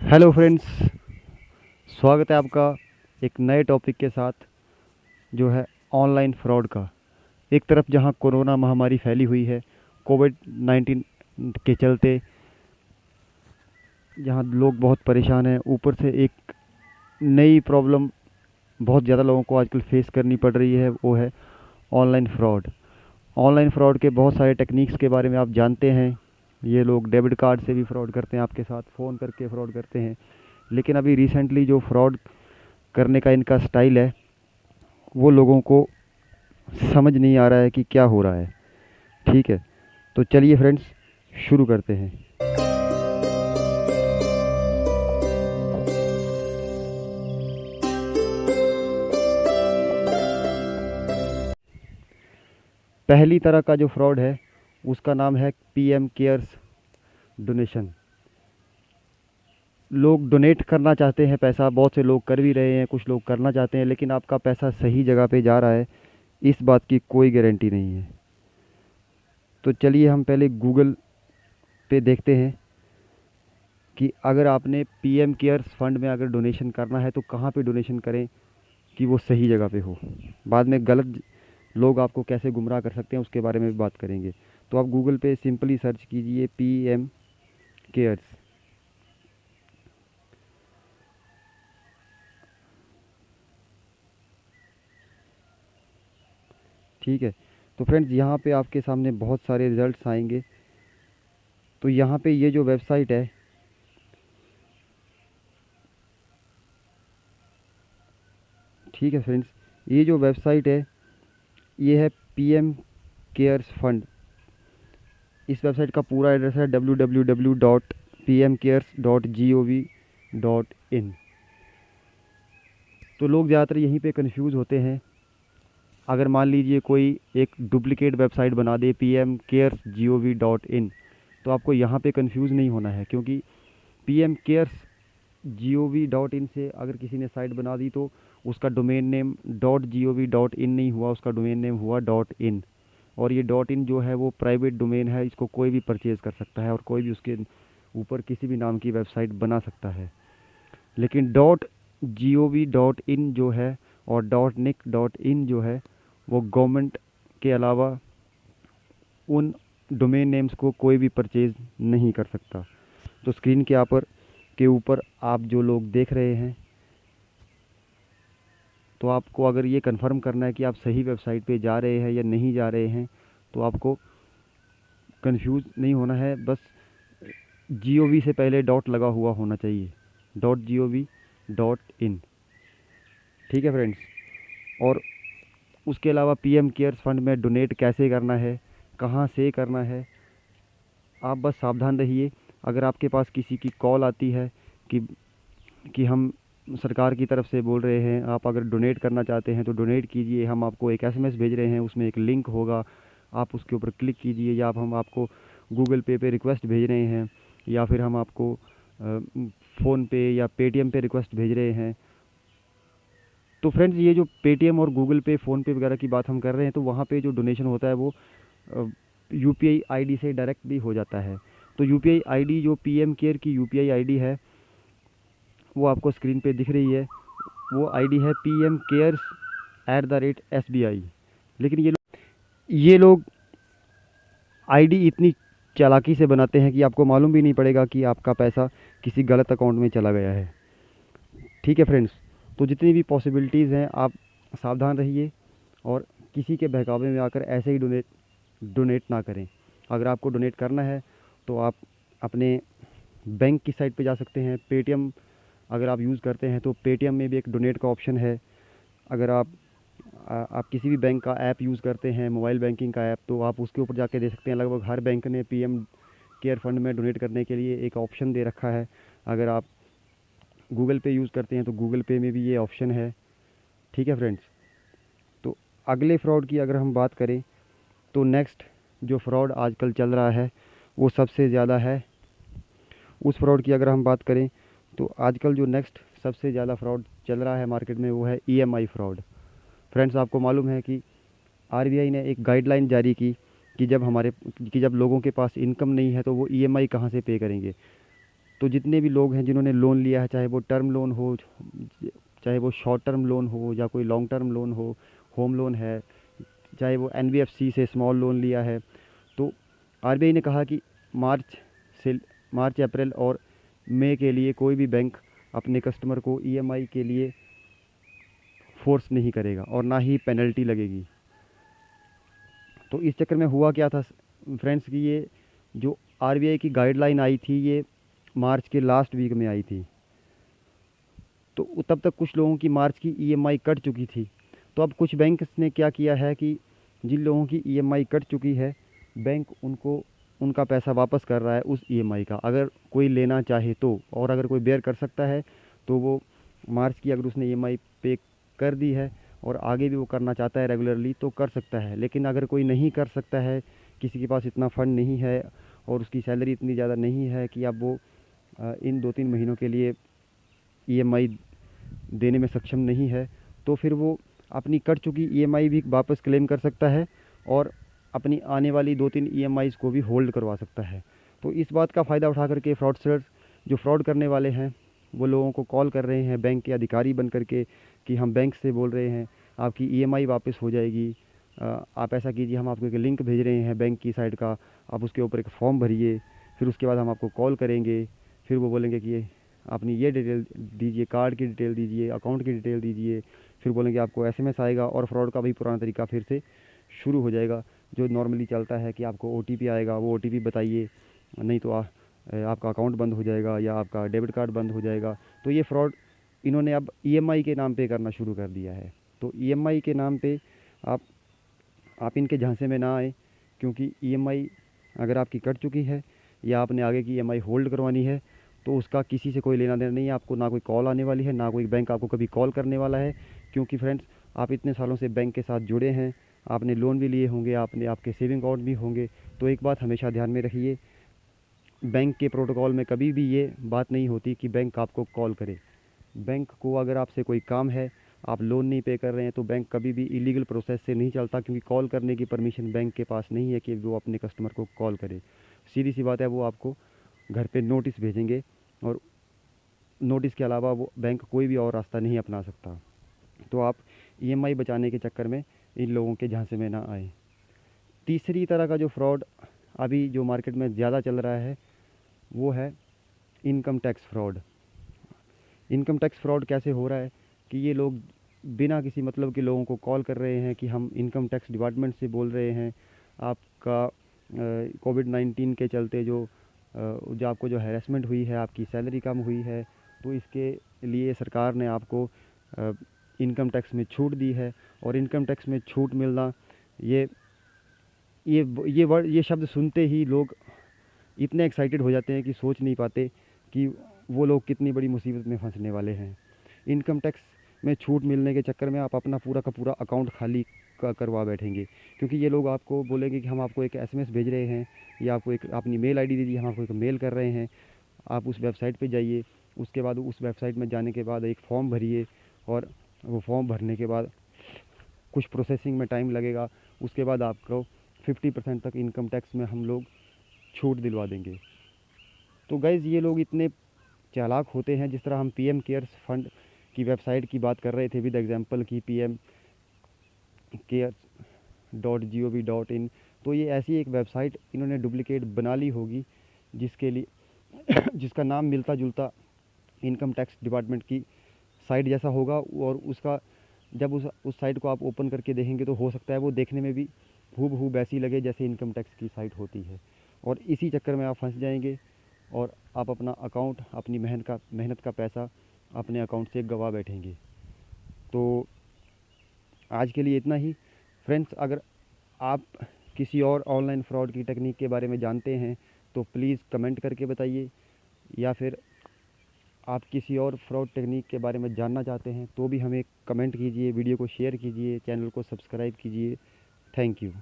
Hello friends, स्वागत है आपका एक नए टॉपिक के साथ जो है ऑनलाइन फ्रॉड का। एक तरफ जहां कोरोना महामारी फैली हुई है, कोविड 19 के चलते जहां लोग बहुत परेशान हैं, ऊपर से एक नई प्रॉब्लम बहुत ज़्यादा लोगों को आजकल फेस करनी पड़ रही है, वो है ऑनलाइन फ्रॉड। ऑनलाइन फ्रॉड के बहुत सारे टेक्निक्स के बारे में आप जानते हैं। ये लोग डेबिट कार्ड से भी फ्रॉड करते हैं, आपके साथ फ़ोन करके फ्रॉड करते हैं। लेकिन अभी रिसेंटली जो फ्रॉड करने का इनका स्टाइल है, वो लोगों को समझ नहीं आ रहा है कि क्या हो रहा है। ठीक है, तो चलिए फ्रेंड्स, शुरू करते हैं। पहली तरह का जो फ्रॉड है उसका नाम है पीएम केयर्स डोनेशन। लोग डोनेट करना चाहते हैं पैसा, बहुत से लोग कर भी रहे हैं, कुछ लोग करना चाहते हैं, लेकिन आपका पैसा सही जगह पे जा रहा है इस बात की कोई गारंटी नहीं है। तो चलिए हम पहले गूगल पे देखते हैं कि अगर आपने पीएम केयर्स फंड में अगर डोनेशन करना है तो कहाँ पे डोनेशन करें कि वो सही जगह पे हो। बाद में गलत लोग आपको कैसे गुमराह कर सकते हैं उसके बारे में भी बात करेंगे। तो आप गूगल पे सिंपली सर्च कीजिए पीएम केयर्स। ठीक है, तो फ्रेंड्स यहाँ पे आपके सामने बहुत सारे रिज़ल्ट्स आएंगे। तो यहाँ पे ये जो वेबसाइट है, ठीक है फ्रेंड्स, ये जो वेबसाइट है ये है पीएम केयर्स फंड। इस वेबसाइट का पूरा एड्रेस है www.pmcares.gov.in। तो लोग ज़्यादातर यहीं पे कंफ्यूज होते हैं। अगर मान लीजिए कोई एक डुप्लीकेट वेबसाइट बना दे pmcares.gov.in, तो आपको यहाँ पे कंफ्यूज नहीं होना है, क्योंकि pmcares.gov.in से अगर किसी ने साइट बना दी तो उसका डोमेन नेम .gov.in नहीं हुआ, उसका डोमेन नेम हुआ .in। और ये .in जो है वो प्राइवेट डोमेन है, इसको कोई भी परचेज़ कर सकता है और कोई भी उसके ऊपर किसी भी नाम की वेबसाइट बना सकता है। लेकिन .gov.in जो है और .nic.in जो है वो गवर्नमेंट के अलावा उन डोमेन नेम्स को कोई भी परचेज़ नहीं कर सकता। तो स्क्रीन के ऊपर आप जो लोग देख रहे हैं, तो आपको अगर ये कंफर्म करना है कि आप सही वेबसाइट पे जा रहे हैं या नहीं जा रहे हैं, तो आपको कंफ्यूज नहीं होना है। बस GOV से पहले डॉट लगा हुआ होना चाहिए, .gov.in। ठीक है फ्रेंड्स, और उसके अलावा पीएम केयर्स फंड में डोनेट कैसे करना है, कहाँ से करना है, आप बस सावधान रहिए। अगर आपके पास किसी की कॉल आती है कि हम सरकार की तरफ से बोल रहे हैं, आप अगर डोनेट करना चाहते हैं तो डोनेट कीजिए, हम आपको एक एसएमएस भेज रहे हैं, उसमें एक लिंक होगा, आप उसके ऊपर क्लिक कीजिए, या हम आपको गूगल पे रिक्वेस्ट भेज रहे हैं, या फिर हम आपको फ़ोन पे या पेटीएम पे रिक्वेस्ट भेज रहे हैं। तो फ्रेंड्स, ये जो पेटीएम और गूगल पे, फ़ोन पे वगैरह की बात हम कर रहे हैं, तो वहाँ पे जो डोनेशन होता है वो यूपीआई आईडी से डायरेक्ट भी हो जाता है। तो यूपीआई आईडी जो पीएम केयर की यूपीआई आईडी है वो आपको स्क्रीन पे दिख रही है, वो आईडी है pmcares@SBI। लेकिन ये लोग आईडी इतनी चालाकी से बनाते हैं कि आपको मालूम भी नहीं पड़ेगा कि आपका पैसा किसी गलत अकाउंट में चला गया है। ठीक है फ्रेंड्स, तो जितनी भी पॉसिबिलिटीज़ हैं आप सावधान रहिए और किसी के बहकावे में आकर ऐसे ही डोनेट ना करें। अगर आपको डोनेट करना है तो आप अपने बैंक की साइट पे जा सकते हैं। पेटीएम अगर आप यूज़ करते हैं तो पेटीएम में भी एक डोनेट का ऑप्शन है। अगर आप किसी भी बैंक का ऐप यूज़ करते हैं, मोबाइल बैंकिंग का ऐप, तो आप उसके ऊपर जाके दे सकते हैं। लगभग हर बैंक ने पीएम केयर फंड में डोनेट करने के लिए एक ऑप्शन दे रखा है। अगर आप गूगल पे यूज़ करते हैं तो गूगल पे में भी ये ऑप्शन है। ठीक है फ्रेंड्स, तो अगले फ्रॉड की अगर हम बात करें तो नेक्स्ट जो फ्रॉड आजकल चल रहा है वो सबसे ज़्यादा है। उस फ्रॉड की अगर हम बात करें तो आजकल जो नेक्स्ट सबसे ज़्यादा फ्रॉड चल रहा है मार्केट में वो है ईएमआई फ्रॉड। फ्रेंड्स, आपको मालूम है कि आरबीआई ने एक गाइडलाइन जारी की कि जब लोगों के पास इनकम नहीं है तो वो ईएमआई कहाँ से पे करेंगे। तो जितने भी लोग हैं जिन्होंने लोन लिया है, चाहे वो टर्म लोन हो, चाहे वो शॉर्ट टर्म लोन हो या कोई लॉन्ग टर्म लोन हो, होम लोन है, चाहे वो एनबीएफसी से स्मॉल लोन लिया है, तो आरबीआई ने कहा कि मार्च से मार्च अप्रैल और मई के लिए कोई भी बैंक अपने कस्टमर को ईएमआई के लिए फोर्स नहीं करेगा और ना ही पेनल्टी लगेगी। तो इस चक्कर में हुआ क्या था फ्रेंड्स कि ये जो आरबीआई की गाइडलाइन आई थी ये मार्च के लास्ट वीक में आई थी। तो तब तक कुछ लोगों की मार्च की ईएमआई कट चुकी थी। तो अब कुछ बैंक्स ने क्या किया है कि जिन लोगों की ईएमआई कट चुकी है, बैंक उनको उनका पैसा वापस कर रहा है उस ईएमआई का, अगर कोई लेना चाहे तो। और अगर कोई बेयर कर सकता है तो वो मार्च की अगर उसने ईएमआई पे कर दी है और आगे भी वो करना चाहता है रेगुलरली तो कर सकता है। लेकिन अगर कोई नहीं कर सकता है, किसी के पास इतना फ़ंड नहीं है और उसकी सैलरी इतनी ज़्यादा नहीं है कि अब वो इन 2-3 महीनों के लिए ईएमआई देने में सक्षम नहीं है, तो फिर वो अपनी कट चुकी ईएमआई भी वापस क्लेम कर सकता है और अपनी आने वाली 2-3 ईएमआईज़ को भी होल्ड करवा सकता है। तो इस बात का फ़ायदा उठा करके फ्रॉडस्टर्स, जो फ्रॉड करने वाले हैं, वो लोगों को कॉल कर रहे हैं बैंक के अधिकारी बन करके कि हम बैंक से बोल रहे हैं, आपकी ईएमआई वापस हो जाएगी, आप ऐसा कीजिए, हम आपको एक लिंक भेज रहे हैं बैंक की साइट का, आप उसके ऊपर एक फॉर्म भरिए, फिर उसके बाद हम आपको कॉल करेंगे। फिर वो बोलेंगे कि ये अपनी ये डिटेल दीजिए, कार्ड की डिटेल दीजिए, अकाउंट की डिटेल दीजिए, फिर बोलेंगे आपको एसएमएस आएगा और फ्रॉड का भी पुराना तरीका फिर से शुरू हो जाएगा जो नॉर्मली चलता है कि आपको ओटीपी आएगा, वो ओटीपी बताइए, नहीं तो आपका अकाउंट बंद हो जाएगा या आपका डेबिट कार्ड बंद हो जाएगा। तो ये फ्रॉड इन्होंने अब ईएमआई के नाम पे करना शुरू कर दिया है। तो ईएमआई के नाम पे आप इनके झांसे में ना आए, क्योंकि ईएमआई अगर आपकी कट चुकी है या आपने आगे की ईएमआई होल्ड करवानी है तो उसका किसी से कोई लेना देना नहीं है। आपको ना कोई कॉल आने वाली है, ना कोई बैंक आपको कभी कॉल करने वाला है, क्योंकि फ्रेंड्स आप इतने सालों से बैंक के साथ जुड़े हैं, आपने लोन भी लिए होंगे, आपने आपके सेविंग अकाउंट भी होंगे। तो एक बात हमेशा ध्यान में रखिए, बैंक के प्रोटोकॉल में कभी भी ये बात नहीं होती कि बैंक आपको कॉल करे। बैंक को अगर आपसे कोई काम है, आप लोन नहीं पे कर रहे हैं, तो बैंक कभी भी इलीगल प्रोसेस से नहीं चलता, क्योंकि कॉल करने की परमिशन बैंक के पास नहीं है कि वो अपने कस्टमर को कॉल करे। सीधी सी बात है, वो आपको घर पे नोटिस भेजेंगे और नोटिस के अलावा वो बैंक कोई भी और रास्ता नहीं अपना सकता। तो आप ईएमआई बचाने के चक्कर में इन लोगों के झांसे में ना आए। तीसरी तरह का जो फ्रॉड अभी जो मार्केट में ज़्यादा चल रहा है वो है income tax fraud. Income tax fraud कैसे हो रहा है कि ये लोग बिना किसी मतलब के लोगों को कॉल कर रहे हैं कि हम इनकम टैक्स डिपार्टमेंट से बोल रहे हैं, आपका कोविड-19 के चलते जो आपको जो हैरेसमेंट हुई है, आपकी सैलरी कम हुई है, तो इसके लिए सरकार ने आपको इनकम टैक्स में छूट दी है। और इनकम टैक्स में छूट मिलना, ये ये शब्द सुनते ही लोग इतने एक्साइटेड हो जाते हैं कि सोच नहीं पाते कि वो लोग कितनी बड़ी मुसीबत में फंसने वाले हैं। इनकम टैक्स में छूट मिलने के चक्कर में आप अपना पूरा का पूरा अकाउंट खाली करवा बैठेंगे, क्योंकि ये लोग आपको बोलेंगे कि हम आपको एक एसएमएस भेज रहे हैं या आपको एक अपनी मेल आईडी दीजिए, हम आपको एक मेल कर रहे हैं, आप उस वेबसाइट पे जाइए। उसके बाद उस वेबसाइट में जाने के बाद एक फ़ॉर्म भरिए और वो फॉर्म भरने के बाद कुछ प्रोसेसिंग में टाइम लगेगा, उसके बाद आपको 50% तक इनकम टैक्स में हम लोग छूट दिलवा देंगे। तो गाइज़ ये लोग इतने चालाक होते हैं। जिस तरह हम पीएम केयर्स फंड की वेबसाइट की बात कर रहे थे विद एग्जांपल की pmcares.gov.in, तो ये ऐसी एक वेबसाइट इन्होंने डुप्लिकेट बना ली होगी जिसके लिए जिसका नाम मिलता जुलता इनकम टैक्स डिपार्टमेंट की साइट जैसा होगा, और उसका जब उस साइट को आप ओपन करके देखेंगे तो हो सकता है वो देखने में भी हूबहू वैसी लगे जैसे इनकम टैक्स की साइट होती है, और इसी चक्कर में आप फंस जाएंगे और आप अपना अकाउंट, अपनी मेहनत का पैसा अपने अकाउंट से गवा बैठेंगे। तो आज के लिए इतना ही फ्रेंड्स। अगर आप किसी और ऑनलाइन फ्रॉड की टेक्निक के बारे में जानते हैं तो प्लीज़ कमेंट करके बताइए, या फिर आप किसी और फ्रॉड टेक्निक के बारे में जानना चाहते हैं तो भी हमें कमेंट कीजिए, वीडियो को शेयर कीजिए, चैनल को सब्सक्राइब कीजिए। Thank you.